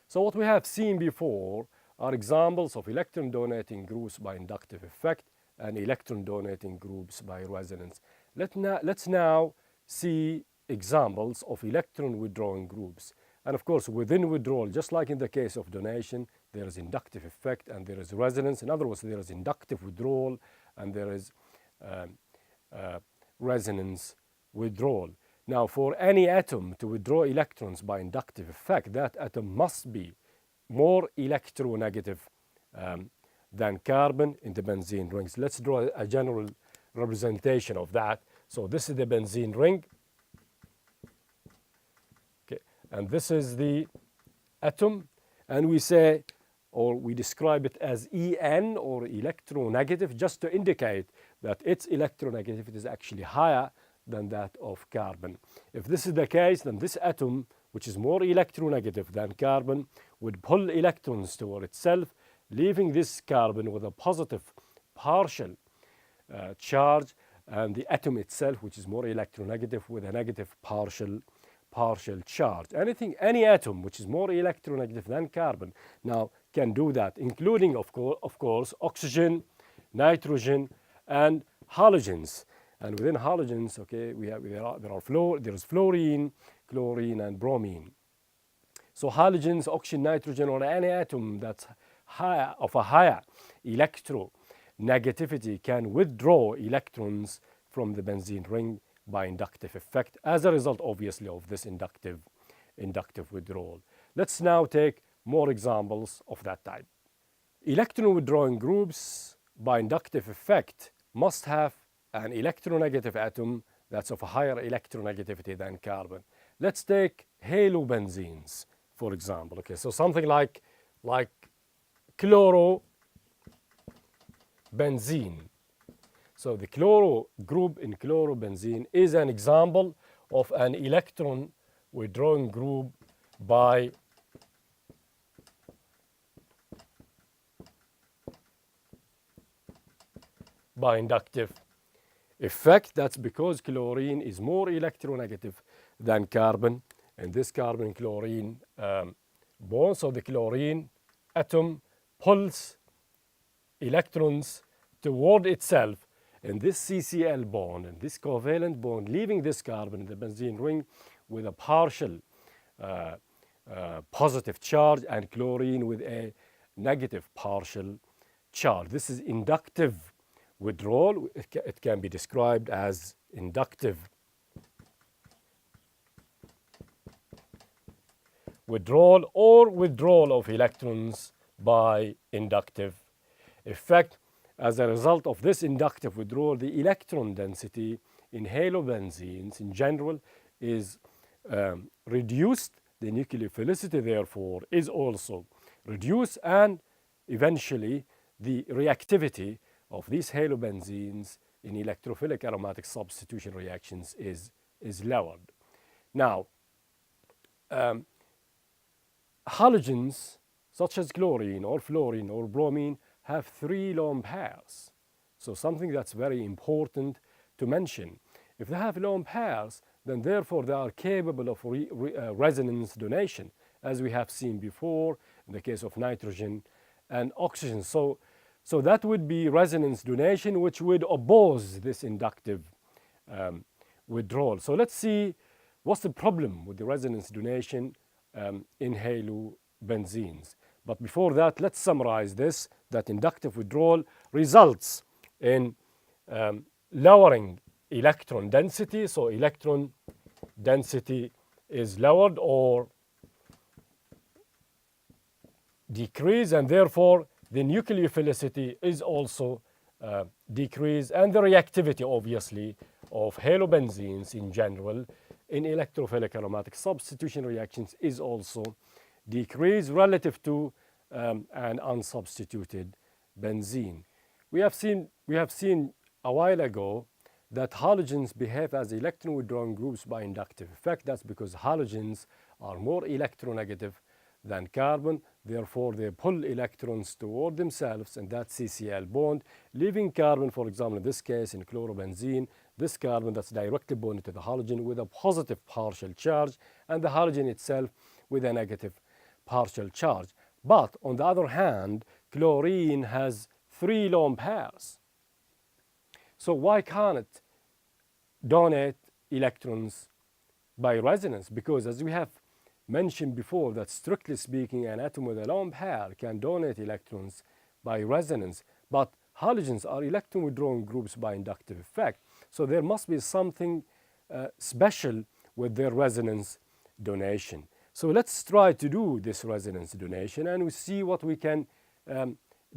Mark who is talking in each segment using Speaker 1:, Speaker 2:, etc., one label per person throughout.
Speaker 1: So what we have seen before are examples of electron donating groups by inductive effect and electron donating groups by resonance. Let's now see examples of electron withdrawing groups. And of course, within withdrawal, just like in the case of donation, there is inductive effect and there is resonance. In other words, there is inductive withdrawal and there is resonance withdrawal. Now, for any atom to withdraw electrons by inductive effect, that atom must be more electronegative than carbon in the benzene rings. Let's draw a general representation of that. So this is the benzene ring. Okay. And this is the atom. And we say, or we describe it as En, or electronegative, just to indicate that its electronegativity is actually higher than that of carbon. If this is the case, then this atom, which is more electronegative than carbon, would pull electrons toward itself, leaving this carbon with a positive partial charge, and the atom itself, which is more electronegative, with a negative partial charge. Any atom which is more electronegative than carbon now can do that, including of course oxygen, nitrogen, and halogens. And within halogens, okay, there is fluorine, chlorine, and bromine. So halogens, oxygen, nitrogen, or any atom that's of a higher electronegativity can withdraw electrons from the benzene ring by inductive effect as a result, obviously, of this inductive withdrawal. Let's now take more examples of that type. Electron withdrawing groups by inductive effect must have an electronegative atom that's of a higher electronegativity than carbon. Let's take halobenzenes, for example. Okay, so something like chlorobenzene. So the chloro group in chlorobenzene is an example of an electron withdrawing group by inductive effect. That's because chlorine is more electronegative than carbon, and this carbon-chlorine bond. So the chlorine atom pulls electrons toward itself in this CCl bond, and this covalent bond, leaving this carbon in the benzene ring with a partial positive charge, and chlorine with a negative partial charge. This is inductive withdrawal. It can be described as inductive withdrawal or withdrawal of electrons by inductive effect. As a result of this inductive withdrawal, the electron density in halobenzenes in general is reduced. The nucleophilicity, therefore, is also reduced, and eventually the reactivity of these halobenzenes in electrophilic aromatic substitution reactions is lowered. Now, halogens such as chlorine or fluorine or bromine have 3 lone pairs. So something that's very important to mention. If they have lone pairs, then therefore they are capable of resonance donation, as we have seen before in the case of nitrogen and oxygen. So that would be resonance donation, which would oppose this inductive withdrawal. So let's see what's the problem with the resonance donation in halobenzenes. But before that, let's summarize this, that inductive withdrawal results in lowering electron density. So electron density is lowered or decreased, and therefore the nucleophilicity is also decreased, and the reactivity, obviously, of halobenzenes in general in electrophilic aromatic substitution reactions is also decreased relative to an unsubstituted benzene. We have seen a while ago that halogens behave as electron withdrawing groups by inductive effect. That's because halogens are more electronegative than carbon. Therefore, they pull electrons toward themselves in that CCl bond, leaving carbon, for example, in this case in chlorobenzene, this carbon that's directly bonded to the halogen with a positive partial charge, and the halogen itself with a negative partial charge. But on the other hand, chlorine has 3 lone pairs. So why can't it donate electrons by resonance? Because as we have mentioned before, that strictly speaking, an atom with a lone pair can donate electrons by resonance. But halogens are electron withdrawing groups by inductive effect. So there must be something special with their resonance donation. So let's try to do this resonance donation and we see what we can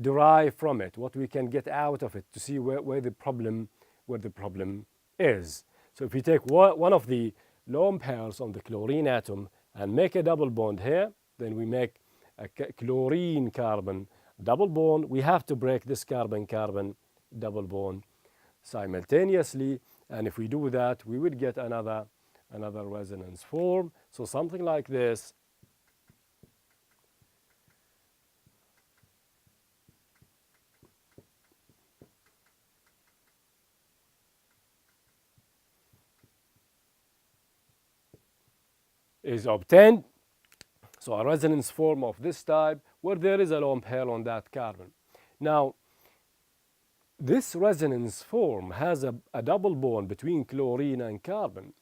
Speaker 1: derive from it, what we can get out of it, to see where the problem is. So if we take one of the lone pairs on the chlorine atom and make a double bond here, then we make a chlorine carbon double bond. We have to break this carbon-carbon double bond simultaneously, and if we do that, we would get another resonance form. So something like this. Is obtained. So a resonance form of this type where there is a lone pair on that carbon. Now, this resonance form has a double bond between chlorine and carbon.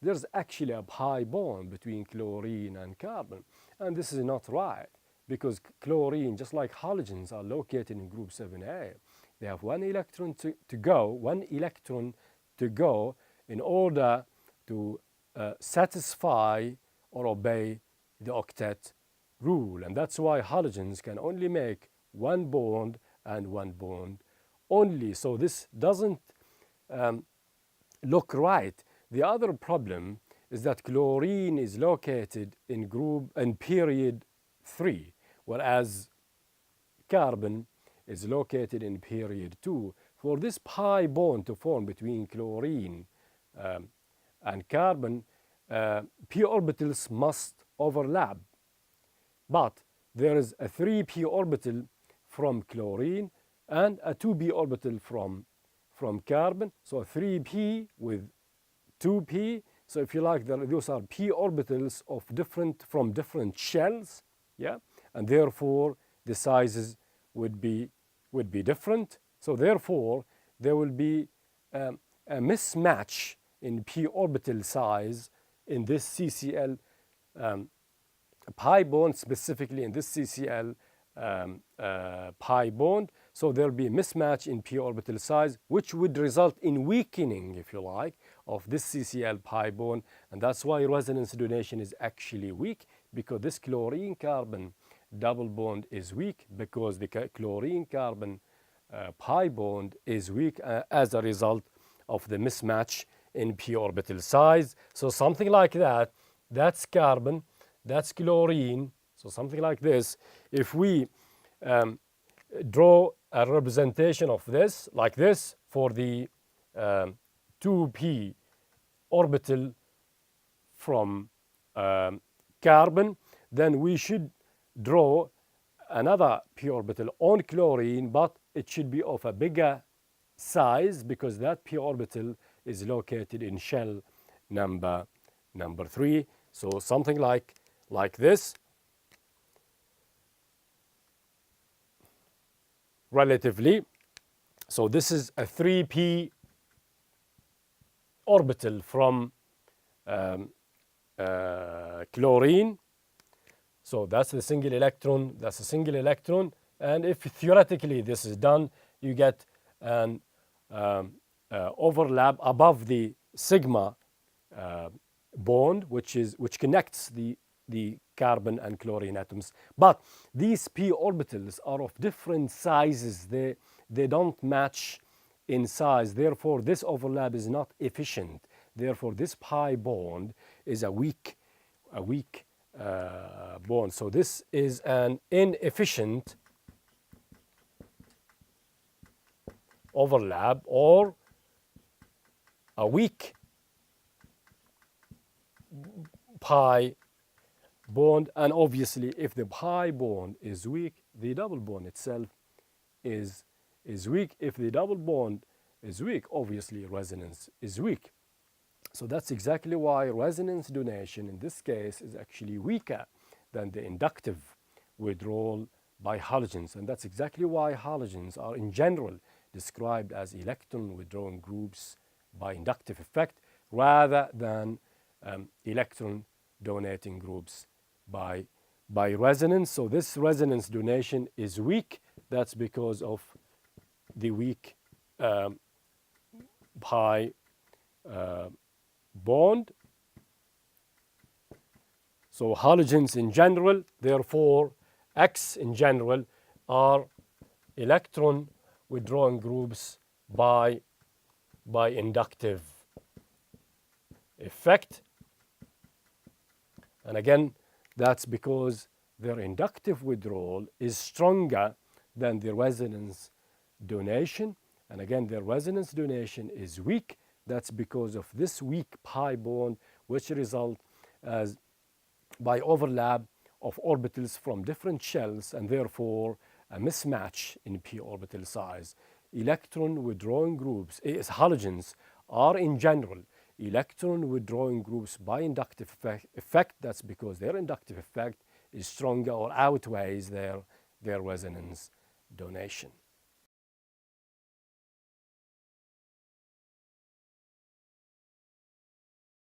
Speaker 1: There's actually a pi bond between chlorine and carbon. And this is not right, because chlorine, just like halogens, are located in group 7A. They have one electron to go in order to satisfy or obey the octet rule. And that's why halogens can only make one bond and one bond only. So this doesn't look right. The other problem is that chlorine is located in period 3, whereas carbon is located in period 2. For this pi bond to form between chlorine and carbon, p orbitals must overlap. But there is a 3p orbital from chlorine and a 2p orbital from carbon. So 3p with 2p. So if you like, those are p orbitals from different shells, yeah, and therefore the sizes would be different. So therefore there will be a mismatch in p orbital size in this CCl pi bond, specifically in this CCl pi bond. So there will be a mismatch in p orbital size, which would result in weakening, if you like, of this CCl pi bond. And that's why resonance donation is actually weak, because this chlorine carbon double bond is weak, because the chlorine carbon pi bond is weak as a result of the mismatch in p orbital size. So something like that, that's carbon, that's chlorine. So something like this. If we draw a representation of this, like this, for the 2p orbital from carbon, then we should draw another p orbital on chlorine, but it should be of a bigger size, because that p orbital is located in shell number 3. So something like this, relatively. So this is a 3p orbital from chlorine. So that's the single electron, that's a single electron. And if theoretically this is done, you get an overlap above the sigma bond, which connects the carbon and chlorine atoms. But these p orbitals are of different sizes. They don't match in size. Therefore, this overlap is not efficient. Therefore, this pi bond is a weak bond. So this is an inefficient overlap, or a weak pi bond. And obviously, if the pi bond is weak, the double bond itself is weak. If the double bond is weak, obviously resonance is weak. So that's exactly why resonance donation in this case is actually weaker than the inductive withdrawal by halogens. And that's exactly why halogens are in general described as electron withdrawing groups by inductive effect rather than electron donating groups by resonance. So this resonance donation is weak. That's because of the weak pi bond. So halogens in general, therefore X in general, are electron withdrawing groups by inductive effect. And again, that's because their inductive withdrawal is stronger than the resonance donation. And again, their resonance donation is weak. That's because of this weak pi bond, which result as by overlap of orbitals from different shells, and therefore a mismatch in p orbital size. Electron withdrawing groups, halogens, are in general electron withdrawing groups by inductive effect. That's because their inductive effect is stronger or outweighs their resonance donation.